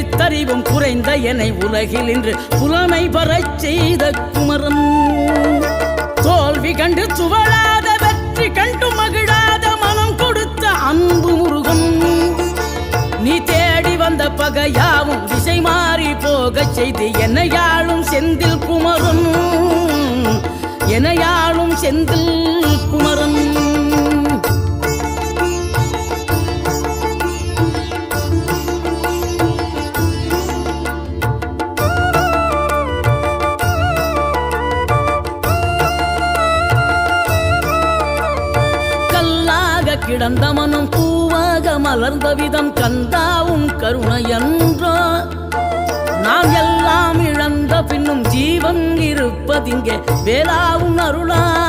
எழுத்தறிவும் குறைந்த என்னை உலகில் இன்று புலமை பெறச் செய்த குமரன். தோல்வி கண்டு துவளாத வெற்றி கண்டு மகிழாத மனம் கொடுத்த அன்பு முருகன். நீ தேடி வந்த பகையாவும் திசை மாறி போகச் செய்து என்னையாளும் செந்தில் குமரன், என்னையாளும் செந்தில் குமரன். கிடந்த மனம் பூவாக மலர்ந்த விதம் கந்தாவும் கருணை என்றோ. நாம் எல்லாம் இழந்த பின்னும் ஜீவன் இருப்பதிங்கே வேளாவும் அருளா.